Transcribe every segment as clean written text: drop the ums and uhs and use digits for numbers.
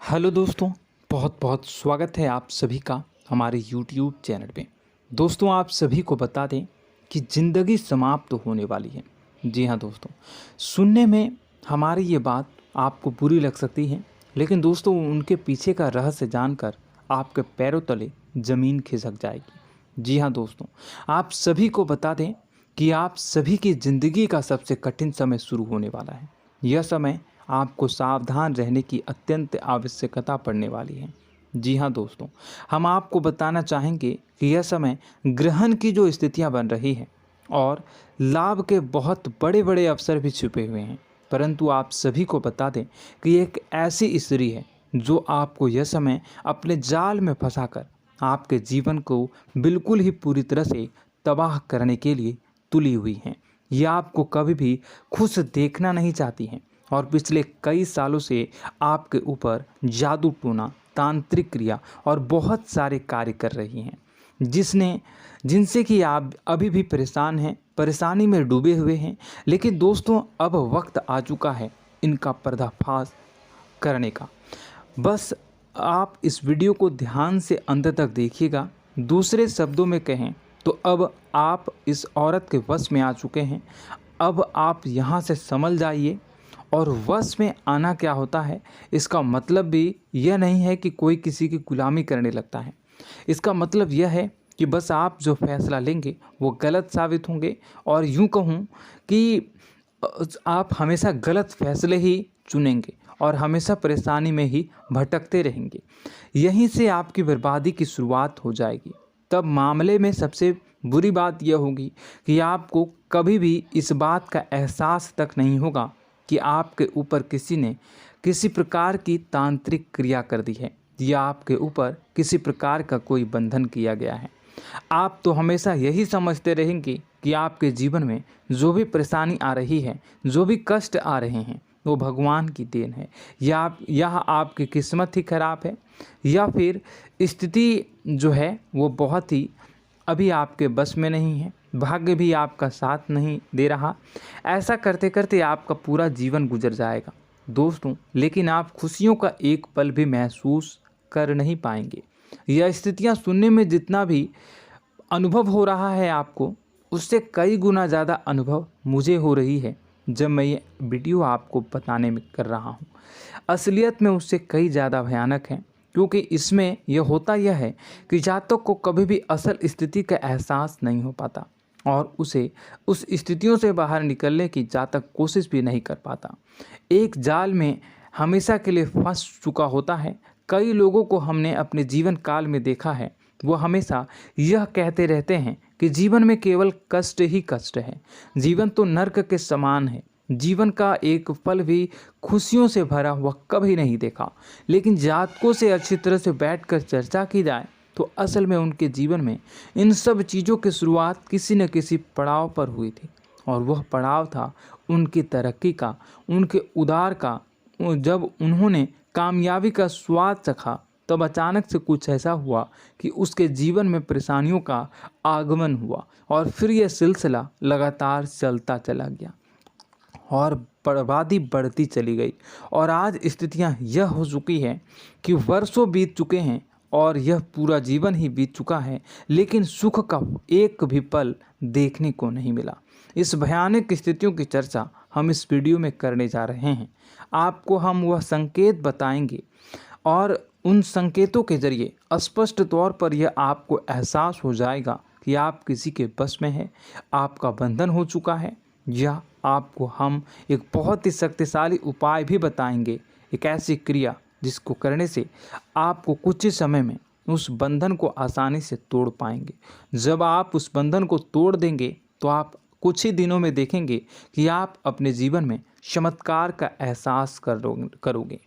Hello दोस्तों, बहुत बहुत स्वागत है आप सभी का हमारे YouTube चैनल पे। दोस्तों, आप सभी को बता दें कि ज़िंदगी समाप्त होने वाली है। जी हाँ दोस्तों, सुनने में हमारी ये बात आपको बुरी लग सकती है, लेकिन दोस्तों उनके पीछे का रहस्य जानकर आपके पैरों तले ज़मीन खिसक जाएगी। जी हाँ दोस्तों, आप सभी को बता दें कि आप सभी की ज़िंदगी का सबसे कठिन समय शुरू होने वाला है। यह समय आपको सावधान रहने की अत्यंत आवश्यकता पड़ने वाली है। जी हाँ दोस्तों, हम आपको बताना चाहेंगे कि यह समय ग्रहण की जो स्थितियाँ बन रही है और लाभ के बहुत बड़े बड़े अवसर भी छुपे हुए हैं। परंतु आप सभी को बता दें कि एक ऐसी स्त्री है जो आपको यह समय अपने जाल में फंसाकर आपके जीवन को बिल्कुल ही पूरी तरह से तबाह करने के लिए तुली हुई हैं। यह आपको कभी भी खुश देखना नहीं चाहती हैं और पिछले कई सालों से आपके ऊपर जादू टोना, तांत्रिक क्रिया और बहुत सारे कार्य कर रही हैं, जिनसे कि आप अभी भी परेशान हैं, परेशानी में डूबे हुए हैं। लेकिन दोस्तों, अब वक्त आ चुका है इनका पर्दाफाश करने का। बस आप इस वीडियो को ध्यान से अंत तक देखिएगा। दूसरे शब्दों में कहें तो अब आप इस औरत के वश में आ चुके हैं। अब आप यहाँ से संभल जाइए। और वश में आना क्या होता है, इसका मतलब भी यह नहीं है कि कोई किसी की गुलामी करने लगता है। इसका मतलब यह है कि बस आप जो फैसला लेंगे वो गलत साबित होंगे, और यूँ कहूँ कि आप हमेशा गलत फैसले ही चुनेंगे और हमेशा परेशानी में ही भटकते रहेंगे। यहीं से आपकी बर्बादी की शुरुआत हो जाएगी। तब मामले में सबसे बुरी बात यह होगी कि आपको कभी भी इस बात का एहसास तक नहीं होगा कि आपके ऊपर किसी ने किसी प्रकार की तांत्रिक क्रिया कर दी है या आपके ऊपर किसी प्रकार का कोई बंधन किया गया है। आप तो हमेशा यही समझते रहेंगे कि आपके जीवन में जो भी परेशानी आ रही है, जो भी कष्ट आ रहे हैं, वो भगवान की देन है, या आपकी किस्मत ही खराब है, या फिर स्थिति जो है वो बहुत ही अभी आपके बस में नहीं है, भाग्य भी आपका साथ नहीं दे रहा। ऐसा करते करते आपका पूरा जीवन गुजर जाएगा दोस्तों, लेकिन आप खुशियों का एक पल भी महसूस कर नहीं पाएंगे। यह स्थितियां सुनने में जितना भी अनुभव हो रहा है आपको, उससे कई गुना ज़्यादा अनुभव मुझे हो रही है जब मैं ये वीडियो आपको बताने में कर रहा हूँ। असलियत में उससे कई ज़्यादा भयानक है, क्योंकि इसमें यह होता यह है कि जातक को कभी भी असल स्थिति का एहसास नहीं हो पाता और उसे उस स्थितियों से बाहर निकलने की जातक कोशिश भी नहीं कर पाता। एक जाल में हमेशा के लिए फंस चुका होता है। कई लोगों को हमने अपने जीवन काल में देखा है, वो हमेशा यह कहते रहते हैं कि जीवन में केवल कष्ट ही कष्ट है, जीवन तो नर्क के समान है, जीवन का एक पल भी खुशियों से भरा हुआ कभी नहीं देखा। लेकिन जातकों से अच्छी तरह से बैठकर चर्चा की जाए तो असल में उनके जीवन में इन सब चीज़ों की शुरुआत किसी न किसी पड़ाव पर हुई थी, और वह पड़ाव था उनकी तरक्की का, उनके उदार का। जब उन्होंने कामयाबी का स्वाद चखा, तब अचानक से कुछ ऐसा हुआ कि उसके जीवन में परेशानियों का आगमन हुआ, और फिर यह सिलसिला लगातार चलता चला गया और बर्बादी बढ़ती चली गई। और आज स्थितियां यह हो चुकी है कि वर्षों बीत चुके हैं और यह पूरा जीवन ही बीत चुका है, लेकिन सुख का एक भी पल देखने को नहीं मिला। इस भयानक स्थितियों की चर्चा हम इस वीडियो में करने जा रहे हैं। आपको हम वह संकेत बताएंगे और उन संकेतों के जरिए स्पष्ट तौर पर यह आपको एहसास हो जाएगा कि आप किसी के बस में हैं, आपका बंधन हो चुका है, या आपको हम एक बहुत ही शक्तिशाली उपाय भी बताएंगे, एक ऐसी क्रिया जिसको करने से आपको कुछ ही समय में उस बंधन को आसानी से तोड़ पाएंगे। जब आप उस बंधन को तोड़ देंगे तो आप कुछ ही दिनों में देखेंगे कि आप अपने जीवन में चमत्कार का एहसास करोगे।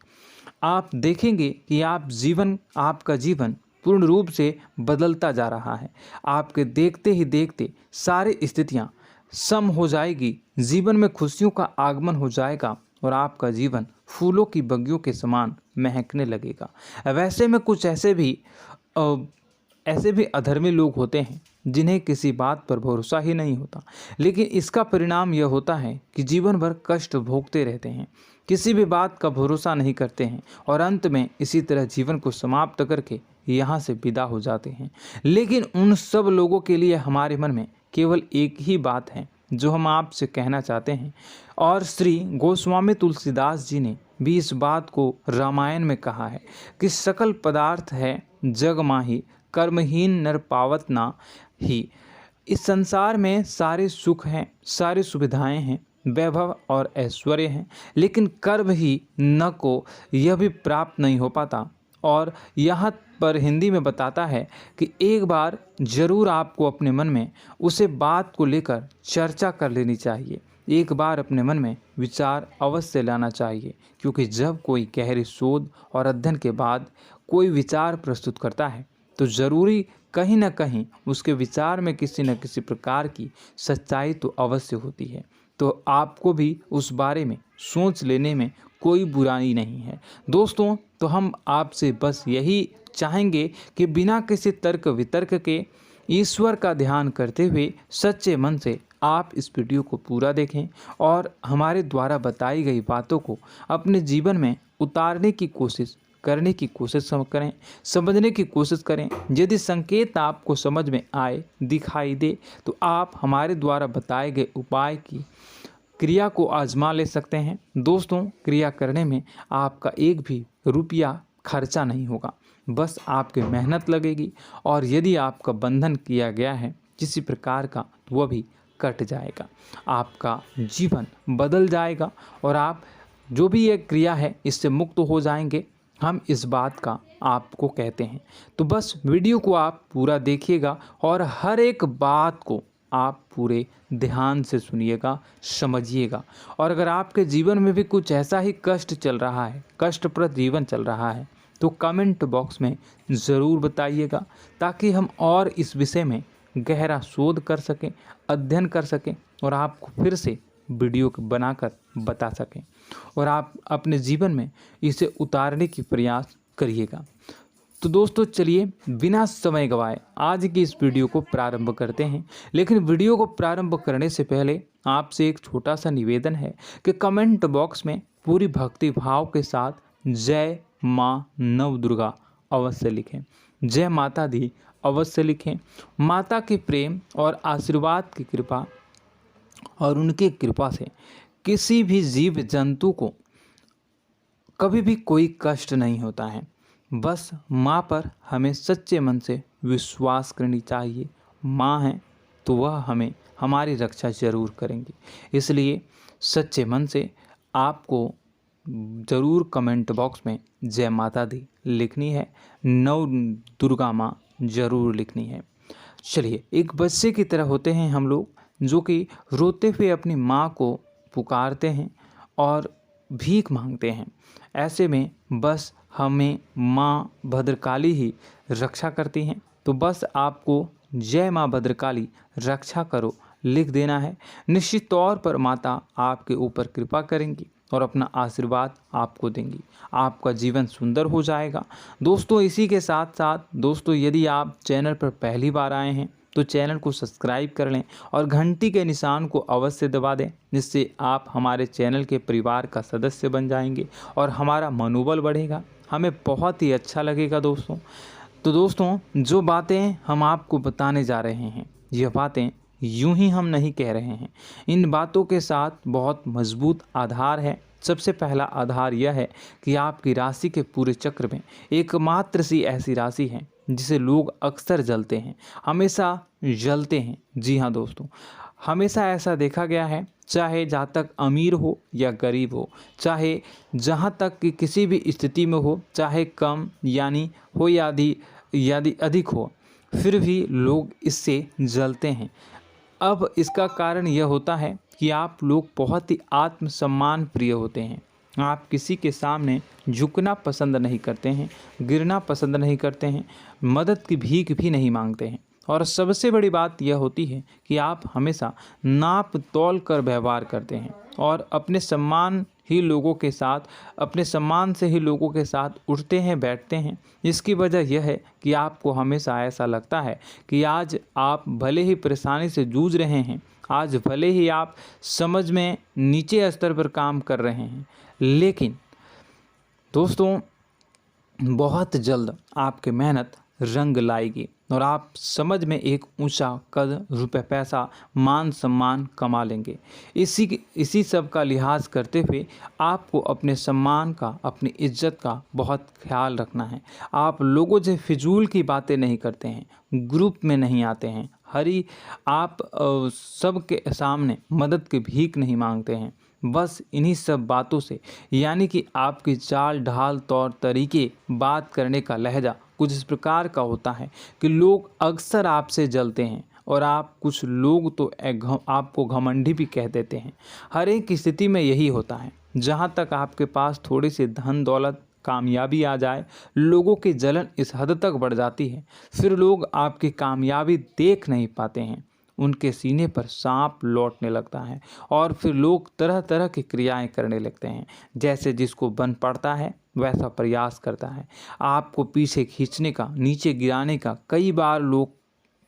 आप देखेंगे कि आपका जीवन पूर्ण रूप से बदलता जा रहा है। आपके देखते ही देखते सारी स्थितियां सम हो जाएगी, जीवन में खुशियों का आगमन हो जाएगा और आपका जीवन फूलों की बगियों के समान महकने लगेगा। वैसे में कुछ ऐसे भी अधर्मी लोग होते हैं जिन्हें किसी बात पर भरोसा ही नहीं होता, लेकिन इसका परिणाम यह होता है कि जीवन भर कष्ट भोगते रहते हैं, किसी भी बात का भरोसा नहीं करते हैं और अंत में इसी तरह जीवन को समाप्त करके यहाँ से विदा हो जाते हैं। लेकिन उन सब लोगों के लिए हमारे मन में केवल एक ही बात है जो हम आपसे कहना चाहते हैं, और श्री गोस्वामी तुलसीदास जी ने भी इस बात को रामायण में कहा है कि सकल पदार्थ है जग माही, कर्महीन नर पावत ना ही। इस संसार में सारे सुख हैं, सारी सुविधाएं हैं, वैभव और ऐश्वर्य हैं, लेकिन कर्म ही न को यह भी प्राप्त नहीं हो पाता। और यहाँ पर हिंदी में बताता है कि एक बार जरूर आपको अपने मन में उसे बात को लेकर चर्चा कर लेनी चाहिए, एक बार अपने मन में विचार अवश्य लाना चाहिए, क्योंकि जब कोई गहरी शोध और अध्ययन के बाद कोई विचार प्रस्तुत करता है तो ज़रूरी कहीं ना कहीं उसके विचार में किसी न किसी प्रकार की सच्चाई तो अवश्य होती है। तो आपको भी उस बारे में सोच लेने में कोई बुराई नहीं है। दोस्तों, तो हम आपसे बस यही चाहेंगे कि बिना किसी तर्क वितर्क के ईश्वर का ध्यान करते हुए सच्चे मन से आप इस वीडियो को पूरा देखें और हमारे द्वारा बताई गई बातों को अपने जीवन में उतारने की कोशिश करने की कोशिश करें, समझने की कोशिश करें। यदि संकेत आपको समझ में आए, दिखाई दे, तो आप हमारे द्वारा बताए गए उपाय की क्रिया को आजमा ले सकते हैं। दोस्तों, क्रिया करने में आपका एक भी रुपया खर्चा नहीं होगा, बस आपकी मेहनत लगेगी, और यदि आपका बंधन किया गया है किसी प्रकार का तो वह भी कट जाएगा, आपका जीवन बदल जाएगा और आप जो भी ये क्रिया है इससे मुक्त हो जाएंगे। हम इस बात का आपको कहते हैं। तो बस वीडियो को आप पूरा देखिएगा और हर एक बात को आप पूरे ध्यान से सुनिएगा, समझिएगा। और अगर आपके जीवन में भी कुछ ऐसा ही कष्ट चल रहा है, कष्टप्रद जीवन चल रहा है, तो कमेंट बॉक्स में ज़रूर बताइएगा, ताकि हम और इस विषय में गहरा शोध कर सकें, अध्ययन कर सकें और आपको फिर से वीडियो बनाकर बता सकें और आप अपने जीवन में इसे उतारने की प्रयास करिएगा। तो दोस्तों, चलिए बिना समय गवाए आज की इस वीडियो को प्रारंभ करते हैं। लेकिन वीडियो को प्रारंभ करने से पहले आपसे एक छोटा सा निवेदन है कि कमेंट बॉक्स में पूरी भक्ति भाव के साथ जय माँ नव दुर्गा अवश्य लिखें, जय माता दी अवश्य लिखें। माता के प्रेम और आशीर्वाद की कृपा और उनकी कृपा से किसी भी जीव जंतु को कभी भी कोई कष्ट नहीं होता है। बस माँ पर हमें सच्चे मन से विश्वास करनी चाहिए। माँ है तो वह हमें हमारी रक्षा जरूर करेंगी। इसलिए सच्चे मन से आपको ज़रूर कमेंट बॉक्स में जय माता दी लिखनी है, नव दुर्गा माँ ज़रूर लिखनी है। चलिए, एक बच्चे की तरह होते हैं हम लोग, जो कि रोते हुए अपनी माँ को पुकारते हैं और भीख मांगते हैं। ऐसे में बस हमें माँ भद्रकाली ही रक्षा करती हैं। तो बस आपको जय माँ भद्रकाली रक्षा करो लिख देना है। निश्चित तौर पर माता आपके ऊपर कृपा करेंगी और अपना आशीर्वाद आपको देंगी, आपका जीवन सुंदर हो जाएगा। दोस्तों, इसी के साथ साथ दोस्तों, यदि आप चैनल पर पहली बार आए हैं तो चैनल को सब्सक्राइब कर लें और घंटी के निशान को अवश्य दबा दें, जिससे आप हमारे चैनल के परिवार का सदस्य बन जाएंगे और हमारा मनोबल बढ़ेगा, हमें बहुत ही अच्छा लगेगा दोस्तों। तो दोस्तों, जो बातें हम आपको बताने जा रहे हैं, यह बातें यूं ही हम नहीं कह रहे हैं। इन बातों के साथ बहुत मजबूत आधार है। सबसे पहला आधार यह है कि आपकी राशि के पूरे चक्र में एकमात्र सी ऐसी राशि है जिसे लोग अक्सर जलते हैं, हमेशा जलते हैं। जी हाँ दोस्तों, हमेशा ऐसा देखा गया है, चाहे जहाँ तक अमीर हो या गरीब हो, चाहे जहाँ तक कि किसी भी स्थिति में हो, चाहे कम यानी हो या अधिक हो, फिर भी लोग इससे जलते हैं। अब इसका कारण यह होता है कि आप लोग बहुत ही आत्मसम्मान प्रिय होते हैं। आप किसी के सामने झुकना पसंद नहीं करते हैं, गिरना पसंद नहीं करते हैं, मदद की भीख भी नहीं मांगते हैं और सबसे बड़ी बात यह होती है कि आप हमेशा नाप तौल कर व्यवहार करते हैं और अपने सम्मान से ही लोगों के साथ उठते हैं बैठते हैं। इसकी वजह यह है कि आपको हमेशा ऐसा लगता है कि आज आप भले ही परेशानी से जूझ रहे हैं, आज भले ही आप समझ में नीचे स्तर पर काम कर रहे हैं, लेकिन दोस्तों बहुत जल्द आपकी मेहनत रंग लाएगी और आप समझ में एक ऊंचा कद, रुपए, पैसा, मान सम्मान कमा लेंगे। इसी सब का लिहाज करते हुए आपको अपने सम्मान का, अपनी इज्जत का बहुत ख्याल रखना है। आप लोगों से फिजूल की बातें नहीं करते हैं, ग्रुप में नहीं आते हैं, आप सबके सामने मदद की भीख नहीं मांगते हैं। बस इन्हीं सब बातों से, यानी कि आपकी चाल ढाल, तौर तरीके, बात करने का लहजा कुछ इस प्रकार का होता है कि लोग अक्सर आपसे जलते हैं और कुछ लोग तो आपको घमंडी भी कह देते हैं। हर एक स्थिति में यही होता है। जहाँ तक आपके पास थोड़ी सी धन दौलत, कामयाबी आ जाए, लोगों की जलन इस हद तक बढ़ जाती है, फिर लोग आपकी कामयाबी देख नहीं पाते हैं, उनके सीने पर सांप लौटने लगता है और फिर लोग तरह तरह की क्रियाएं करने लगते हैं। जैसे जिसको बन पड़ता है वैसा प्रयास करता है। आपको पीछे खींचने का, नीचे गिराने का कई बार लोग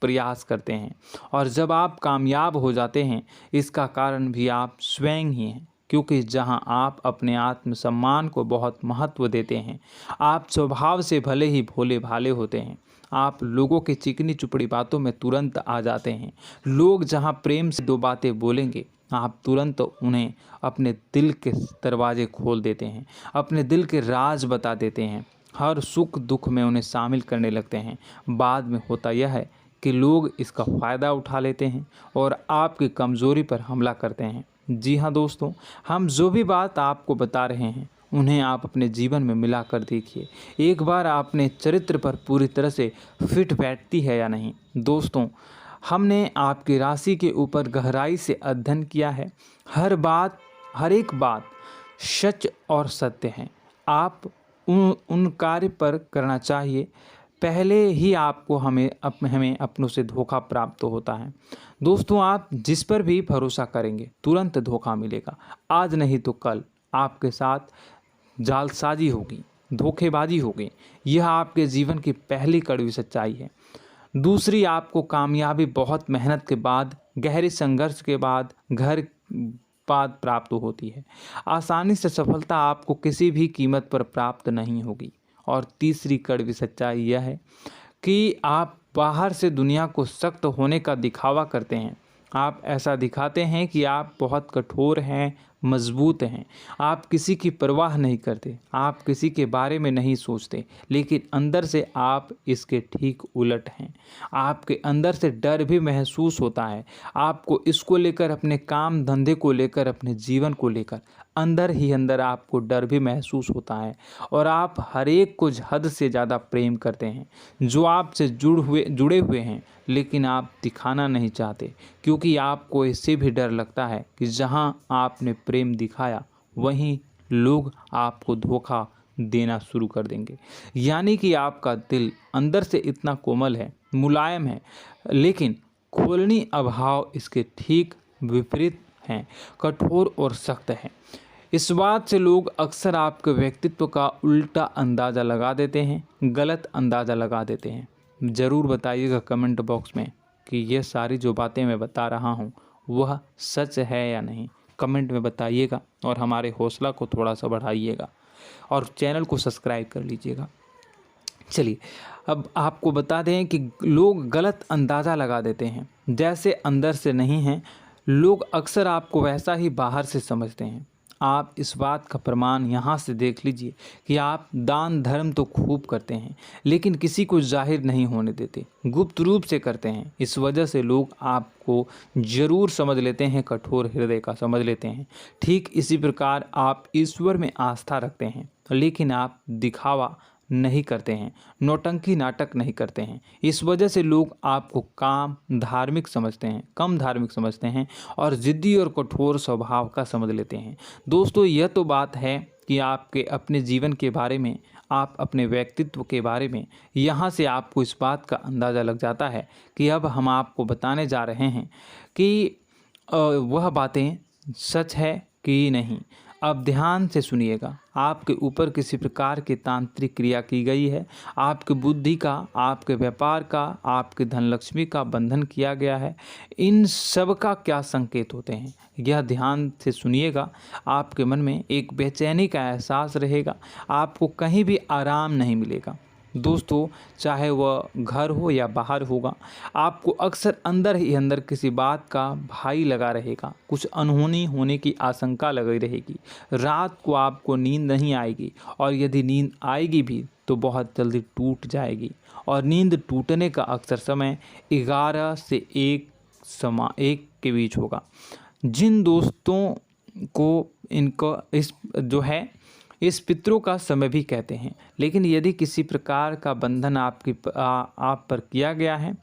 प्रयास करते हैं और जब आप कामयाब हो जाते हैं, इसका कारण भी आप स्वयं ही हैं। क्योंकि जहां आप अपने आत्मसम्मान को बहुत महत्व देते हैं, आप स्वभाव से भले ही भोले भाले होते हैं, आप लोगों की चिकनी चुपड़ी बातों में तुरंत आ जाते हैं। लोग जहां प्रेम से दो बातें बोलेंगे, आप तुरंत उन्हें अपने दिल के दरवाजे खोल देते हैं, अपने दिल के राज बता देते हैं, हर सुख दुख में उन्हें शामिल करने लगते हैं। बाद में होता यह है कि लोग इसका फ़ायदा उठा लेते हैं और आपकी कमज़ोरी पर हमला करते हैं। जी हाँ दोस्तों, हम जो भी बात आपको बता रहे हैं उन्हें आप अपने जीवन में मिला कर देखिए। एक बार अपने चरित्र पर पूरी तरह से फिट बैठती है या नहीं। दोस्तों, हमने आपकी राशि के ऊपर गहराई से अध्ययन किया है। हर एक बात सच और सत्य है। आप उन कार्य पर करना चाहिए, पहले ही आपको हमें अपनों से धोखा प्राप्त होता है। दोस्तों, आप जिस पर भी भरोसा करेंगे तुरंत धोखा मिलेगा। आज नहीं तो कल आपके साथ जालसाजी होगी, धोखेबाजी होगी। यह आपके जीवन की पहली कड़वी सच्चाई है। दूसरी, आपको कामयाबी बहुत मेहनत के बाद, गहरे संघर्ष के बाद, प्राप्त होती है। आसानी से सफलता आपको किसी भी कीमत पर प्राप्त नहीं होगी। और तीसरी कड़वी सच्चाई यह है कि आप बाहर से दुनिया को सख्त होने का दिखावा करते हैं। आप ऐसा दिखाते हैं कि आप बहुत कठोर हैं, मजबूत हैं, आप किसी की परवाह नहीं करते, आप किसी के बारे में नहीं सोचते, लेकिन अंदर से आप इसके ठीक उलट हैं। आपके अंदर से डर भी महसूस होता है। आपको इसको लेकर, अपने काम धंधे को लेकर, अपने जीवन को लेकर अंदर ही अंदर आपको डर भी महसूस होता है और आप हर एक को हद से ज़्यादा प्रेम करते हैं, जो आपसे जुड़े हुए हैं, लेकिन आप दिखाना नहीं चाहते, क्योंकि आपको इससे भी डर लगता है कि जहां आपने प्रेम दिखाया वहीं लोग आपको धोखा देना शुरू कर देंगे। यानी कि आपका दिल अंदर से इतना कोमल है, मुलायम है, लेकिन खोलनी अभाव इसके ठीक विपरीत हैं, कठोर और सख्त है। इस बात से लोग अक्सर आपके व्यक्तित्व का उल्टा अंदाज़ा लगा देते हैं, गलत अंदाज़ा लगा देते हैं। ज़रूर बताइएगा कमेंट बॉक्स में कि ये सारी जो बातें मैं बता रहा हूँ वह सच है या नहीं। कमेंट में बताइएगा और हमारे हौसला को थोड़ा सा बढ़ाइएगा और चैनल को सब्सक्राइब कर लीजिएगा। चलिए, अब आपको बता दें कि लोग गलत अंदाज़ा लगा देते हैं। जैसे अंदर से नहीं हैं, लोग अक्सर आपको वैसा ही बाहर से समझते हैं। आप इस बात का प्रमाण यहाँ से देख लीजिए कि आप दान धर्म तो खूब करते हैं, लेकिन किसी को जाहिर नहीं होने देते, गुप्त रूप से करते हैं। इस वजह से लोग आपको ज़रूर समझ लेते हैं, कठोर हृदय का समझ लेते हैं। ठीक इसी प्रकार आप ईश्वर में आस्था रखते हैं, लेकिन आप दिखावा नहीं करते हैं, नौटंकी नाटक नहीं करते हैं। इस वजह से लोग आपको कम धार्मिक समझते हैं और ज़िद्दी और कठोर स्वभाव का समझ लेते हैं। दोस्तों, यह तो बात है कि आपके अपने जीवन के बारे में, आप अपने व्यक्तित्व के बारे में, यहाँ से आपको इस बात का अंदाज़ा लग जाता है कि अब हम आपको बताने जा रहे हैं कि वह बातें सच है कि नहीं। अब ध्यान से सुनिएगा। आपके ऊपर किसी प्रकार की तांत्रिक क्रिया की गई है, आपकी बुद्धि का, आपके व्यापार का, आपके धनलक्ष्मी का बंधन किया गया है। इन सब का क्या संकेत होते हैं, यह ध्यान से सुनिएगा। आपके मन में एक बेचैनी का एहसास रहेगा, आपको कहीं भी आराम नहीं मिलेगा। दोस्तों, चाहे वह घर हो या बाहर होगा, आपको अक्सर अंदर ही अंदर किसी बात का भय लगा रहेगा, कुछ अनहोनी होने की आशंका लगी रहेगी। रात को आपको नींद नहीं आएगी, और यदि नींद आएगी भी तो बहुत जल्दी टूट जाएगी। और नींद टूटने का अक्सर समय 11 से 1 के बीच होगा। जिन दोस्तों को इनको इस पितरों का समय भी कहते हैं। लेकिन यदि किसी प्रकार का बंधन आप पर किया गया है,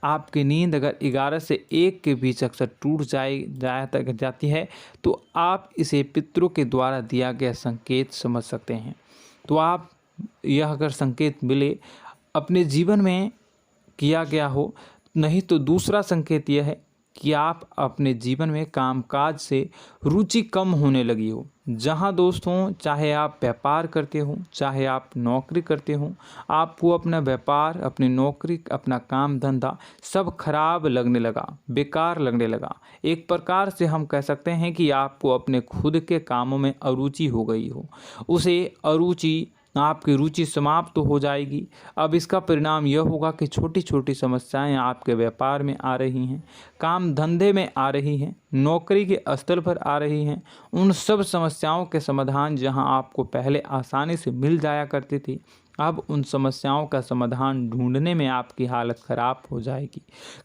आपकी नींद अगर 11 से 1 के बीच अक्सर टूट जाती है, तो आप इसे पितरों के द्वारा दिया गया संकेत समझ सकते हैं। तो आप यह अगर संकेत मिले अपने जीवन में किया गया हो, नहीं तो दूसरा संकेत यह है कि आप अपने जीवन में कामकाज से रुचि कम होने लगी हो। जहां दोस्तों, चाहे आप व्यापार करते हो, चाहे आप नौकरी करते हो, आपको अपना व्यापार, अपनी नौकरी, अपना काम धंधा सब खराब लगने लगा, बेकार लगने लगा। एक प्रकार से हम कह सकते हैं कि आपको अपने खुद के कामों में अरुचि हो गई हो। उसे अरुचि, आपकी रुचि समाप्त हो जाएगी। अब इसका परिणाम यह होगा कि छोटी छोटी समस्याएं आपके व्यापार में आ रही हैं, काम धंधे में आ रही हैं, नौकरी के स्तर पर आ रही हैं। उन सब समस्याओं के समाधान जहां आपको पहले आसानी से मिल जाया करती थी, अब उन समस्याओं का समाधान ढूंढने में आपकी हालत ख़राब हो जाएगी।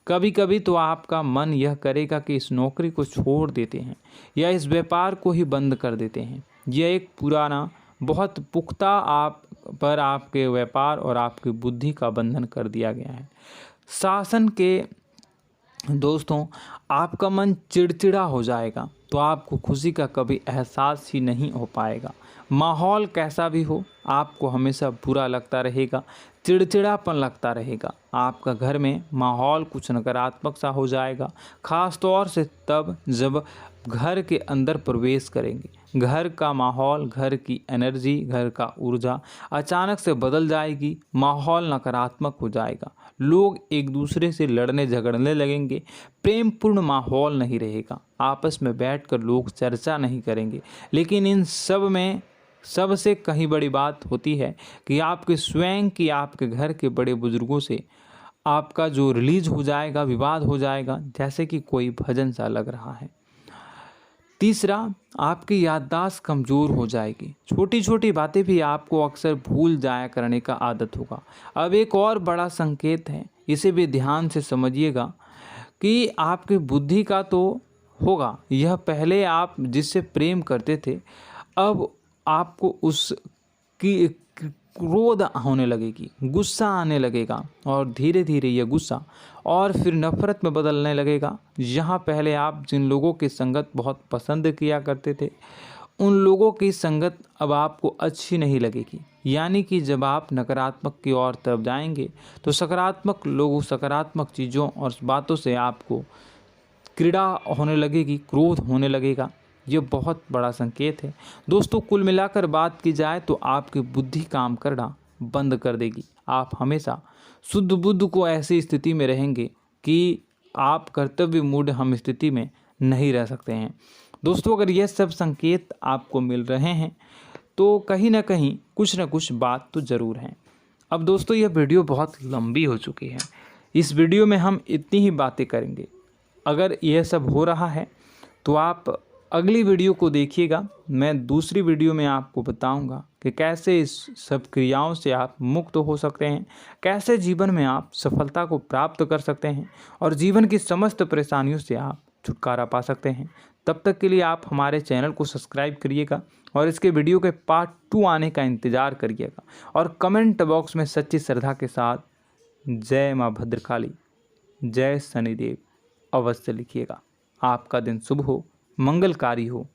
कभी कभी तो आपका मन यह करेगा कि इस नौकरी को छोड़ देते हैं या इस व्यापार को ही बंद कर देते हैं। यह एक पुराना, बहुत पुख्ता आप पर आपके व्यापार और आपकी बुद्धि का बंधन कर दिया गया है। शासन के दोस्तों, आपका मन चिड़चिड़ा हो जाएगा, तो आपको खुशी का कभी एहसास ही नहीं हो पाएगा। माहौल कैसा भी हो, आपको हमेशा बुरा लगता रहेगा, चिड़चिड़ापन लगता रहेगा। आपका घर में माहौल कुछ नकारात्मक सा हो जाएगा, ख़ास तौर से तब जब घर के अंदर प्रवेश करेंगे। घर का माहौल, घर की एनर्जी, घर का ऊर्जा अचानक से बदल जाएगी, माहौल नकारात्मक हो जाएगा। लोग एक दूसरे से लड़ने झगड़ने लगेंगे, प्रेमपूर्ण माहौल नहीं रहेगा, आपस में बैठकर लोग चर्चा नहीं करेंगे। लेकिन इन सब में सबसे कहीं बड़ी बात होती है कि आपके स्वयं की, आपके घर के बड़े बुजुर्गों से आपका जो रिलीज हो जाएगा, विवाद हो जाएगा, जैसे कि कोई भजन सा लग रहा है। तीसरा, आपकी याददाश्त कमज़ोर हो जाएगी, छोटी छोटी बातें भी आपको अक्सर भूल जाया करने का आदत होगा। अब एक और बड़ा संकेत है, इसे भी ध्यान से समझिएगा कि आपकी बुद्धि का तो होगा, यह पहले आप जिससे प्रेम करते थे, अब आपको उसकी क्रोध होने लगेगी, गुस्सा आने लगेगा, और धीरे धीरे यह गुस्सा और फिर नफरत में बदलने लगेगा। यहाँ पहले आप जिन लोगों की संगत बहुत पसंद किया करते थे, उन लोगों की संगत अब आपको अच्छी नहीं लगेगी। यानी कि जब आप नकारात्मक की ओर तरफ जाएंगे, तो सकारात्मक लोगों, सकारात्मक चीज़ों और बातों से आपको क्रीड़ा होने लगेगी, क्रोध होने लगेगा। ये बहुत बड़ा संकेत है दोस्तों। कुल मिलाकर बात की जाए तो आपकी बुद्धि काम करना बंद कर देगी। आप हमेशा शुद्ध बुद्ध को ऐसी स्थिति में रहेंगे कि आप कर्तव्य मूड हम स्थिति में नहीं रह सकते हैं। दोस्तों, अगर यह सब संकेत आपको मिल रहे हैं तो कहीं ना कहीं कुछ ना कुछ बात तो ज़रूर है। अब दोस्तों, यह वीडियो बहुत लंबी हो चुकी है, इस वीडियो में हम इतनी ही बातें करेंगे। अगर यह सब हो रहा है तो आप अगली वीडियो को देखिएगा। मैं दूसरी वीडियो में आपको बताऊंगा कि कैसे इस सब क्रियाओं से आप मुक्त हो सकते हैं, कैसे जीवन में आप सफलता को प्राप्त कर सकते हैं और जीवन की समस्त परेशानियों से आप छुटकारा पा सकते हैं। तब तक के लिए आप हमारे चैनल को सब्सक्राइब करिएगा और इसके वीडियो के पार्ट 2 आने का इंतज़ार करिएगा। और कमेंट बॉक्स में सच्ची श्रद्धा के साथ जय माँ भद्रकाली, जय शनिदेव अवश्य लिखिएगा। आपका दिन शुभ हो, मंगलकारी हो।